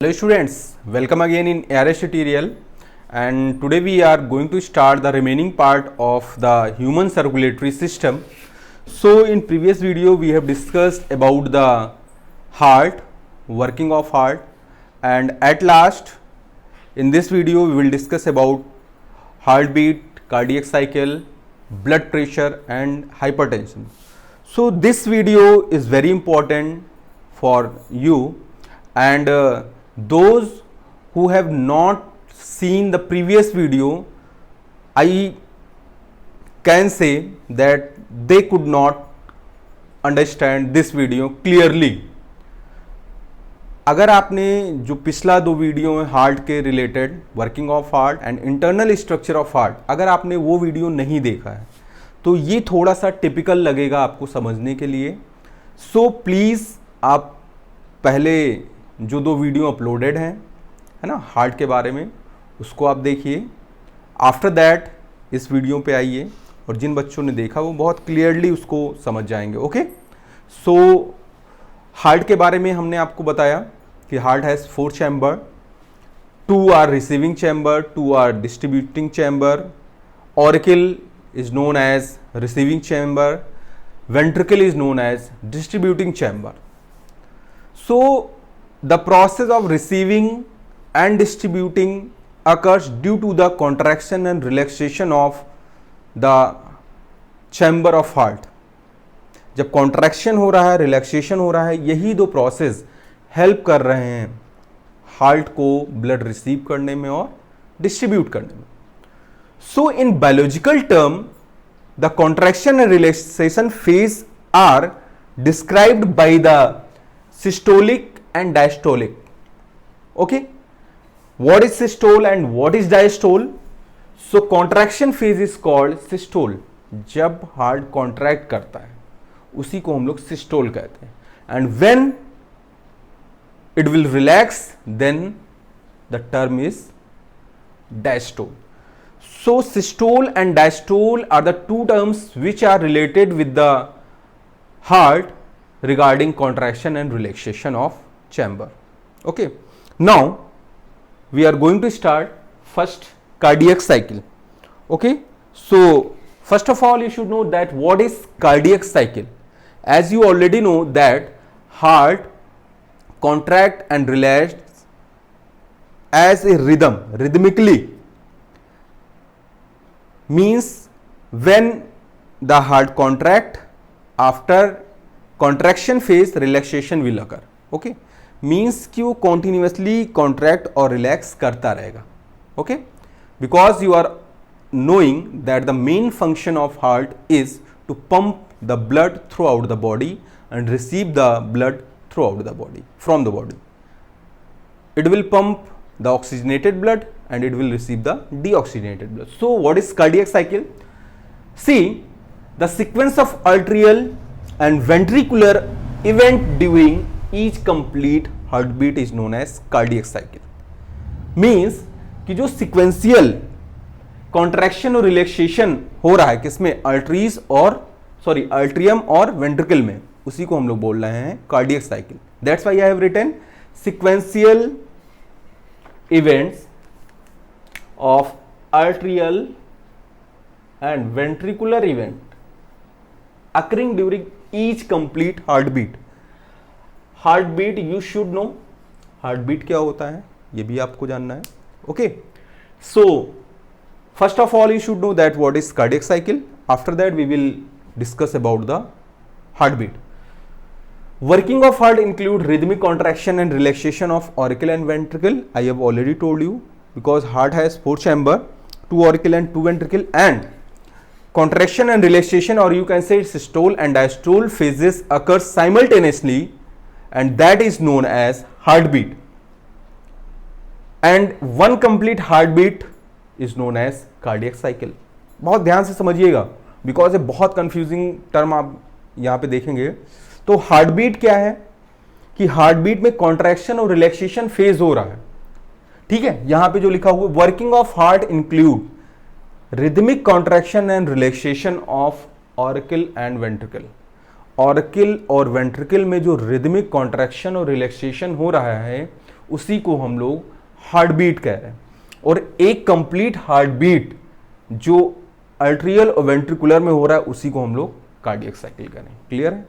Hello students, welcome again in ARS tutorial, and today we are going to start the remaining part of the human circulatory system. So in previous video we have discussed about the heart, working of heart, and at last in this video we will discuss about heartbeat, cardiac cycle, blood pressure and hypertension. So this video is very important for you, and those who have not seen the previous video, I can say that they could not understand this video clearly. अगर आपने जो पिछला दो video है heart के related, working of heart and internal structure of heart, अगर आपने वो वीडियो नहीं देखा है तो ये थोड़ा सा टिपिकल लगेगा आपको समझने के लिए. सो प्लीज़ आप पहले जो दो वीडियो अपलोडेड हैं, है ना, हार्ट के बारे में, उसको आप देखिए. आफ्टर दैट इस वीडियो पे आइए और जिन बच्चों ने देखा वो बहुत क्लियरली उसको समझ जाएंगे. ओके, सो हार्ट के बारे में हमने आपको बताया कि heart has 4 chamber, 2 are receiving chamber, 2 are distributing chamber. Auricle is known as receiving chamber, ventricle is known as distributing chamber. So the process of receiving and distributing occurs due to the contraction and relaxation of the chamber of heart. जब contraction हो रहा है, relaxation हो रहा है, यही दो process help कर रहे हैं हार्ट को ब्लड रिसीव करने में और डिस्ट्रीब्यूट करने में. So in biological term, the contraction and relaxation phase are described by the systolic and diastolic. Okay, what is systole and what is diastole? So contraction phase is called systole. जब heart contract करता है उसी को हम लोग systole कहते हैं. And when it will relax, then the term is diastole. So systole and diastole are the two terms which are related with the heart regarding contraction and relaxation of chamber. Okay, now we are going to start first cardiac cycle. Okay, so first of all you should know that what is cardiac cycle. As you already know that heart contract and relax as a rhythm, rhythmically, means when the heart contract, after contraction phase relaxation will occur. Okay, means कि वो continuously contract और relax करता रहेगा. Okay, because you are knowing that the main function of heart is to pump the blood throughout the body and receive the blood throughout the body from the body. It will pump the oxygenated blood and it will receive the deoxygenated blood. So what is cardiac cycle? See, the sequence of arterial and ventricular event during each complete heartbeat is known as cardiac cycle. Means कि जो sequential contraction और relaxation हो रहा है किसमें, arteries और atrium और ventricle में, उसी को हम लोग बोल रहे हैं cardiac cycle. That's why I have written sequential events of arterial and ventricular event occurring during each complete heartbeat. Heartbeat you should know, heartbeat क्या होता है ये भी आपको जानना है. Okay, so first of all you should know that what is cardiac cycle. After that we will discuss about the heartbeat. Working of heart include rhythmic contraction and relaxation of auricle and ventricle. I have already told you, because heart has 4 chamber, 2 auricle and 2 ventricle, and contraction and relaxation, or you can say systole and diastole phases occur simultaneously, and that is known as heartbeat. And one complete heartbeat is known as cardiac cycle. बहुत ध्यान से समझिएगा, because ये बहुत confusing term आप यहाँ पे देखेंगे. तो हार्टबीट क्या है कि हार्टबीट में कॉन्ट्रैक्शन और रिलैक्सेशन फेज हो रहा है. ठीक है, यहां पे जो लिखा हुआ working of heart include rhythmic contraction and relaxation of auricle and ventricle. Auricle और वेंट्रिकल में जो रिदमिक कॉन्ट्रैक्शन और रिलैक्सेशन हो रहा है उसी को हम लोग हार्ट बीट कह रहे हैं। और एक कंप्लीट हार्ट बीट जो आर्टरियल और वेंट्रिकुलर में हो रहा है उसी को हम लोग कार्डियक साइकिल कह रहे हैं। क्लियर है?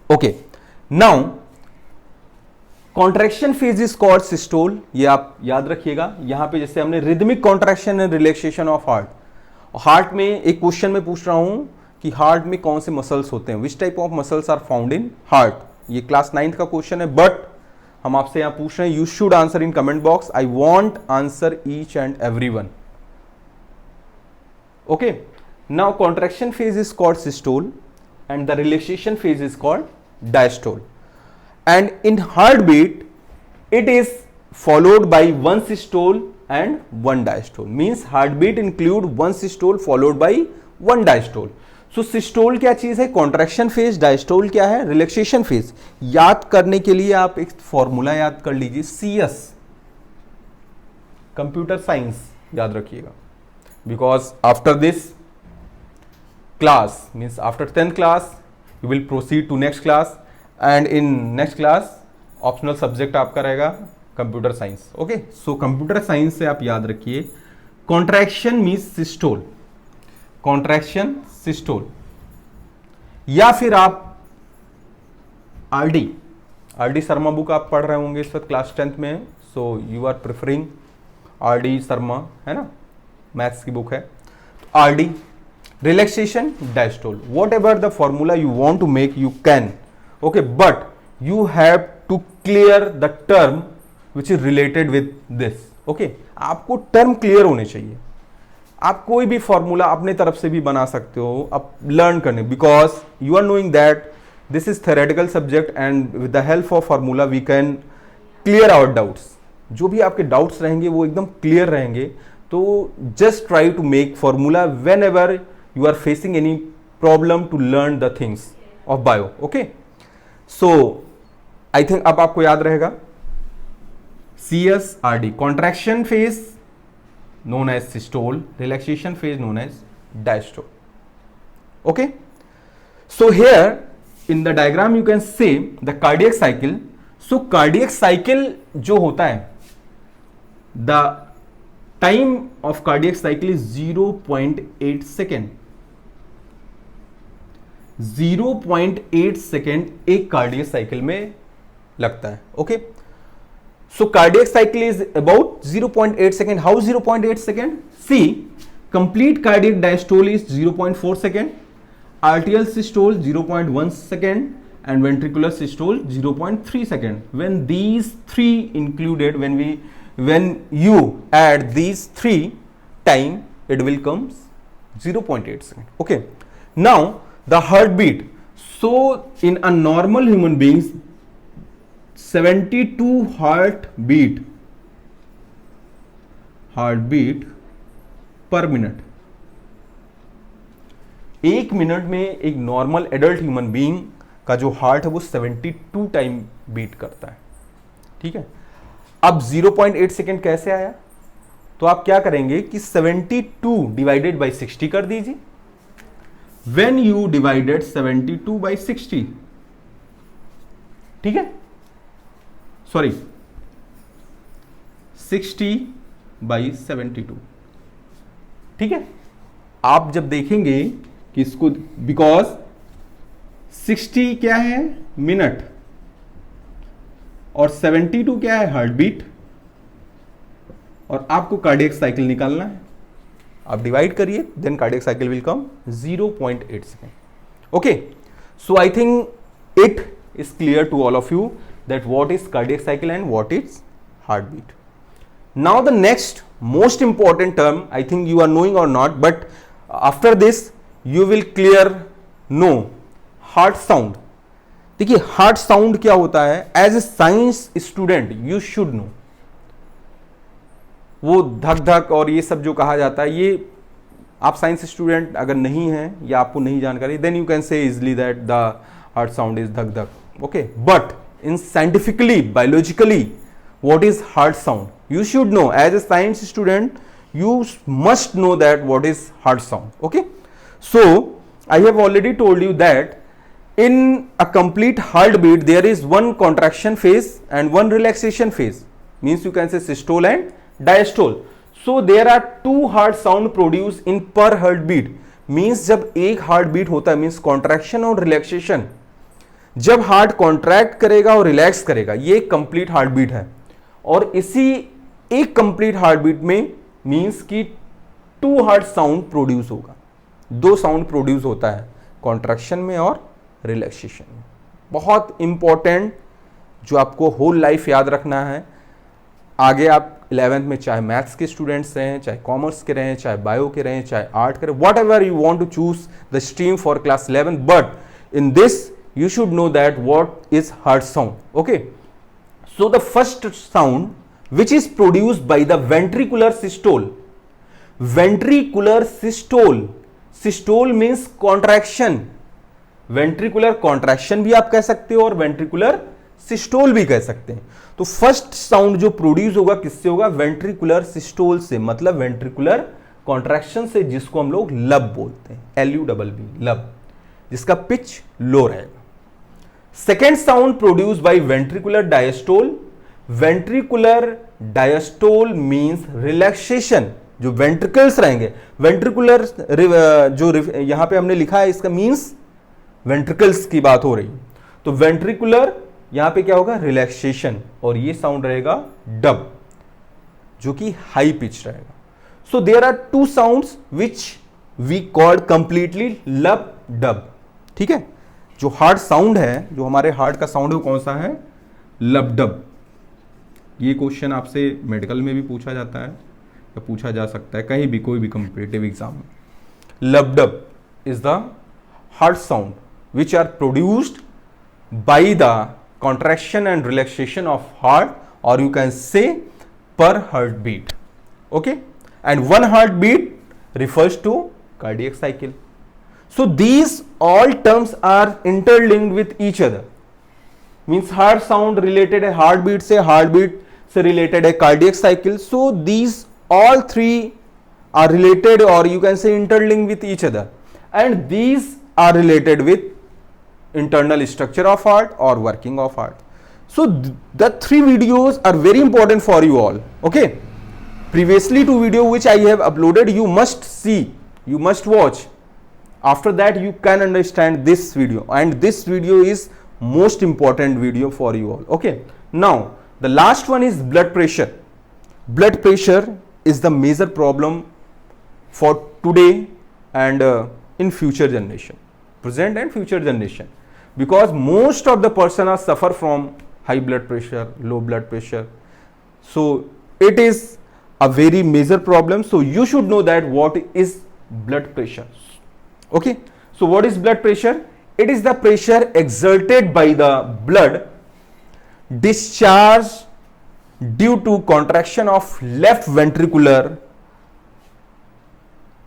Okay, now contraction phase is called systole. ये आप याद रखिएगा। यहां पे जैसे हमने rhythmic contraction and relaxation of heart में एक क्वेश्चन में पूछ रहा हूं कि हार्ट में कौन से मसल्स होते हैं, which type of muscles are found in heart. ये क्लास 9th का क्वेश्चन है, बट हम आपसे यहां पूछ रहे हैं, you should answer in comment box. I want answer each and every one. Okay, now contraction phase is called systole and the relaxation phase is called diastole. And in heartbeat, it is followed by one systole and one diastole. Means heartbeat include one systole followed by one diastole. So systole क्या चीज है, contraction phase, diastole क्या है, relaxation phase। याद करने के लिए आप एक फॉर्मूला याद कर लीजिए, CS, कंप्यूटर साइंस याद रखिएगा। Because after this class, means after 10th class, you will proceed to next class. And in next class optional subject आपका रहेगा computer science. Okay, so computer science से आप याद रखिए contraction means systole, contraction systole, या फिर आप RD Sharma book आप पढ़ रहे होंगे इस वक्त, क्लास 10th में, so you are preferring RD Sharma, है ना, मैथ्स की बुक है। RD, relaxation, diastole, whatever the formula you want to make you can. Okay, but you have to clear the term which is related with this. Okay, आपको term clear होने चाहिए। आप कोई भी formula अपने तरफ से भी बना सकते हो अब लर्न करने, because you are knowing that this is theoretical subject and with the help of formula we can clear our doubts. जो भी आपके डाउट्स रहेंगे वो एकदम क्लियर रहेंगे। तो just try to make formula whenever you are facing any problem to learn the things of bio. Okay, so I think अब आपको याद रहेगा CSRD, contraction phase known as systole, relaxation phase known as diastole. Okay, so here in the diagram you can see the cardiac cycle. So cardiac cycle जो होता है, the time of cardiac cycle is 0.8 second. 0.8 second एक cardiac cycle में लगता है। Okay, so cardiac cycle is about 0.8 second. How 0.8 second? See, complete cardiac diastole is 0.4 second, atrial systole 0.1 second and ventricular systole 0.3 second. When these three included, when you add these three time, it will comes 0.8 second. Okay, now the heartbeat. So in a normal human beings 72 heartbeat per minute. एक minute में एक normal adult human being का जो heart है वो 72 time beat करता है। ठीक है, अब 0.8 सेकेंड कैसे आया? तो आप क्या करेंगे कि 72 डिवाइडेड बाई 60 कर दीजिए। When you divided 72 by 60, ठीक है, सॉरी 60 by 72, ठीक है। आप जब देखेंगे कि इसको, बिकॉज 60 क्या है मिनट और 72 क्या है हार्ट बीट, और आपको कार्डियक साइकिल निकालना है। आप डिवाइड करिए, then cardiac cycle will come 0.8 second. Okay, so I think it is clear to all of you that what is cardiac cycle and what is heart beat. Now the next most important term, I think you are knowing or not, but after this you will clear know heart sound. देखिए heart sound क्या होता है, as a science student you should know. वो धक धक और ये सब जो कहा जाता है, ये आप साइंस स्टूडेंट अगर नहीं हैं या आपको नहीं जानकारी, then you can say easily that the heart sound is धक धक। Okay, but in scientifically biologically what is heart sound you should know. As a science student you must know that what is heart sound. Okay, so I have already told you that in a complete heartbeat there is one contraction phase and one relaxation phase, means you can say systole and diastole. So there are two heart sound produced in per heartbeat, means जब एक heart beat होता है means contraction और relaxation, जब heart contract करेगा और relax करेगा, ये कंप्लीट हार्ट बीट है. और इसी एक कंप्लीट हार्ट बीट में मींस कि टू हार्ट साउंड प्रोड्यूस होगा, दो साउंड प्रोड्यूस होता है कॉन्ट्रैक्शन में और रिलैक्सेशन में. बहुत इंपॉर्टेंट जो आपको होल लाइफ याद रखना है. आगे आप 11th में चाहे मैथ्स के स्टूडेंट्स रहें, चाहे कॉमर्स के रहें, चाहे बायो के रहें, चाहे आर्ट के रहें, whatever you want to choose the stream for class 11, but in this you should know that what is heart sound. Okay, so the first sound which is produced by the ventricular systole. Ventricular systole, systole means contraction, ventricular contraction भी आप कह सकते हो और ventricular systole भी कह सकते हैं. तो फर्स्ट साउंड जो प्रोड्यूस होगा किससे होगा? वेंट्रिकुलर सिस्टोल से, मतलब वेंट्रिकुलर कॉन्ट्रैक्शन से, जिसको हम लोग लब बोलते हैं, LUBB, लब, जिसका पिच लो रहेगा. Second sound produce by ventricular diastole. Ventricular diastole means relaxation, जो वेंट्रिकल्स रहेंगे, वेंट्रिकुलर जो यहां पे हमने लिखा है इसका मींस वेंट्रिकल्स की बात हो रही. तो वेंट्रिकुलर यहां पे क्या होगा? रिलैक्सेशन, और ये साउंड रहेगा डब, जो कि हाई पिच रहेगा. So there are two sounds which we called completely lub dub. ठीक है, जो हार्ट साउंड है, जो हमारे हार्ट का साउंड है, वो कौन सा है? लब डब. ये क्वेश्चन आपसे मेडिकल में भी पूछा जाता है या पूछा जा सकता है कहीं भी, कोई भी कॉम्पिटिटिव एग्जाम में. Lub dub is the heart sound which are produced by the contraction and relaxation of heart, or you can say per heartbeat. Okay, and one heartbeat refers to cardiac cycle. So these all terms are interlinked with each other, means heart sound related है heartbeat से related है cardiac cycle. So these all three are related, or you can say interlinked with each other, and these are related with internal structure of heart or working of heart. So the three videos are very important for you all. Okay, previously two video which I have uploaded, you must see, you must watch. After that you can understand this video, and this video is most important video for you all. Okay, now the last one is blood pressure. Blood pressure is the major problem for today and in future generation, present and future generation, because most of the person are suffer from high blood pressure, low blood pressure. So it is a very major problem. So you should know that what is blood pressure. Okay, so what is blood pressure? It is the pressure exerted by the blood discharge due to contraction of left ventricular,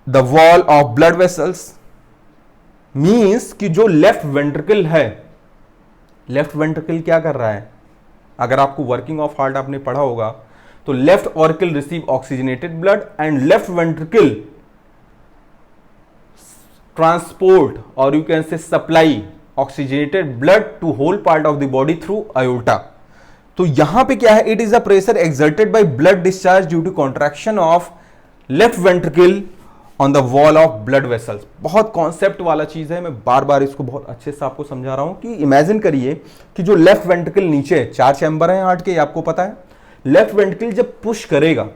the wall of blood vessels. Means कि जो left ventricle है, left ventricle क्या कर रहा है? अगर आपको working of heart आपने पढ़ा होगा तो left auricle receive oxygenated blood and left ventricle transport, और you can say supply oxygenated blood to whole part of the body through aorta. तो यहां पे क्या है? It is a pressure exerted by blood discharge due to contraction of left ventricle on the wall of blood vessels. बहुत concept वाला चीज है, मैं बार बार इसको बहुत अच्छे से आपको समझा रहा हूं कि इमेजिन करिए कि जो लेफ्ट वेंट्रिकल नीचे, 4 चैम्बर हैं हार्ट के, आपको पता है. लेफ्ट वेंट्रिकल जब पुश करेगा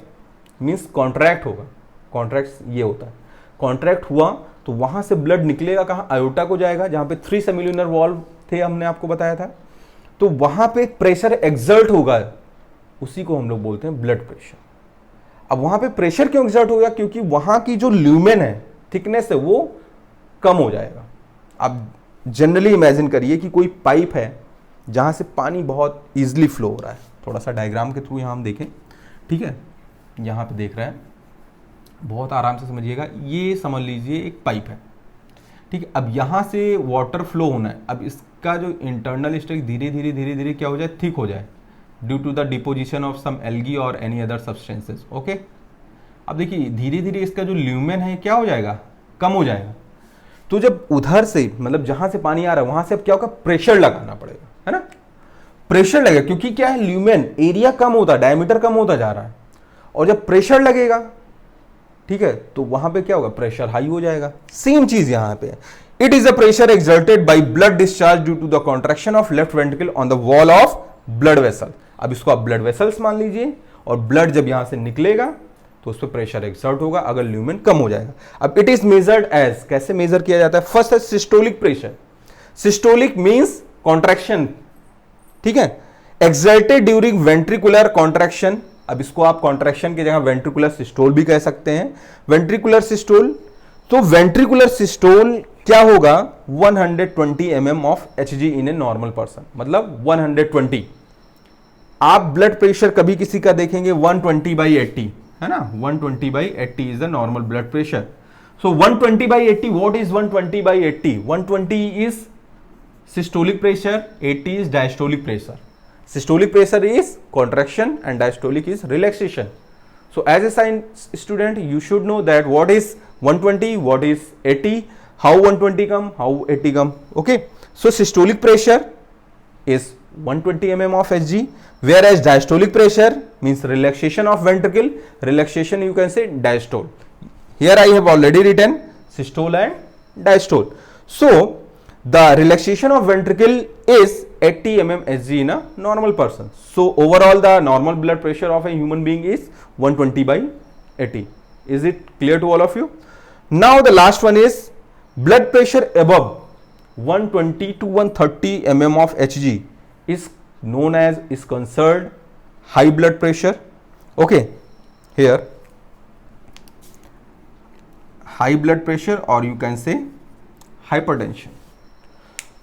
मींस कॉन्ट्रैक्ट होगा, कॉन्ट्रैक्ट ये होता है, कॉन्ट्रैक्ट हुआ तो वहां से ब्लड निकलेगा कहां? आयोटा को जाएगा, जहां पे 3 सेमिलुनर वॉल्व थे, हमने आपको बताया था. तो वहां पे प्रेशर एक्सर्ट होगा, उसी को हम लोग बोलते हैं ब्लड प्रेशर. अब वहां पे प्रेशर क्यों एक्सर्ट होगा? क्योंकि वहां की जो ल्यूमेन है, थिकनेस है, वो कम हो जाएगा. अब जनरली इमेजिन करिए कि कोई पाइप है जहां से पानी बहुत इजीली फ्लो हो रहा है. थोड़ा सा डायग्राम के थ्रू यहां हम देखें. ठीक है, यहां पे देख रहे हैं, बहुत आराम से समझिएगा. ये समझ लीजिए एक पाइप है. ठीक है, अब यहां से वाटर फ्लो होना है. अब इसका जो इंटरनल स्ट्रक्चर धीरे धीरे धीरे धीरे क्या हो जाए? थिक हो जाए, due to the deposition of some algae और एनी अदर सब्सटेंसेस. ओके, अब देखिए धीरे धीरे इसका जो ल्यूमेन है क्या हो जाएगा? कम हो जाएगा. तो जब उधर से मतलब जहां से पानी आ रहा है वहां से अब क्या होगा, प्रेशर लगाना पड़ेगा, है ना, प्रेशर लगेगा, क्योंकि क्या है, ल्यूमेन एरिया कम होता है, डायमीटर कम होता जा रहा है, और जब प्रेशर लगेगा, ठीक है, तो वहां पे क्या होगा, प्रेशर हाई हो जाएगा। सेम चीज यहां पे, it is a pressure exerted by blood discharge due to the contraction of left ventricle on the wall of blood vessel. अब इसको आप ब्लड वेसल्स मान लीजिए, और ब्लड जब यहां से निकलेगा तो उस पर प्रेशर एक्सर्ट होगा अगर ल्यूमेन कम हो जाएगा। अब इट इज मेजर्ड एज, कैसे मेजर किया जाता है, फर्स्ट है systolic pressure. Systolic means contraction, ठीक है, एक्सर्टेड ड्यूरिंग वेंट्रिकुलर कॉन्ट्रैक्शन। अब इसको आप कॉन्ट्रैक्शन की जगह वेंट्रिकुलर सिस्टोल भी कह सकते हैं, वेंट्रिकुलर सिस्टोल। तो वेंट्रिकुलर सिस्टोल क्या होगा, 120 mm of Hg in a normal person, मतलब 120। आप ब्लड प्रेशर कभी किसी का देखेंगे 120/80, है ना, 120/80 is the normal blood pressure. So 120/80, what is 120/80? 120 is systolic pressure, 80 is diastolic pressure. Systolic pressure is contraction and diastolic is relaxation. So as a science student, you should know that what is 120, what is 80, how 120 come, how 80 come. Okay. So systolic pressure is 120 mm of Hg, whereas diastolic pressure means relaxation of ventricle. Relaxation you can say diastole. Here I have already written systole and diastole. So the relaxation of ventricle is 80 mm Hg in a normal person. So overall the normal blood pressure of a human being is 120/80. Is it clear to all of you? Now the last one is blood pressure above 120 to 130 mm of Hg is known as, is considered high blood pressure. Okay, here high blood pressure, or you can say hypertension.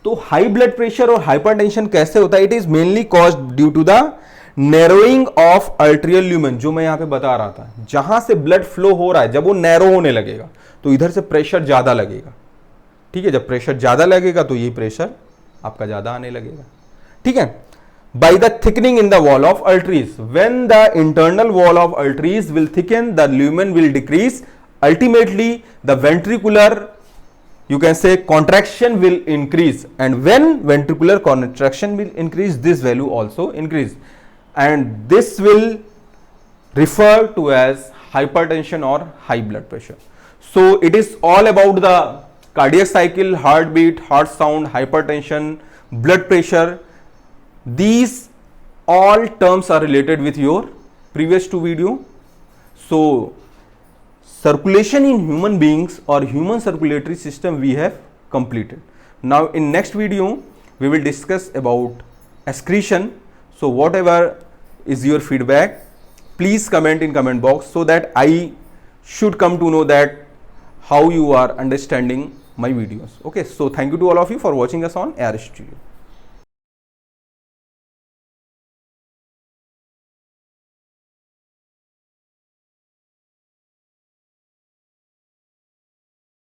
तो high blood pressure और hypertension कैसे होता है, it is mainly caused due to the narrowing of arterial lumen, जो मैं यहां पे बता रहा था, जहां से ब्लड फ्लो हो रहा है जब वो नैरो होने लगेगा तो इधर से प्रेशर ज्यादा लगेगा, ठीक है, जब प्रेशर ज्यादा लगेगा तो ये प्रेशर आपका ज्यादा आने लगेगा, ठीक है। By the thickening in the wall of arteries, when the internal wall of arteries will thicken the lumen will decrease, ultimately the ventricular you can say contraction will increase, and when ventricular contraction will increase, this value also increase, and this will refer to as hypertension or high blood pressure. So it is all about the cardiac cycle, heartbeat, heart sound, hypertension, blood pressure. These all terms are related with your previous two video. So circulation in human beings or human circulatory system we have completed. Now in next video we will discuss about excretion. So whatever is your feedback, please comment in comment box so that I should come to know that how you are understanding my videos. Okay, so thank you to all of you for watching us on AR Studio.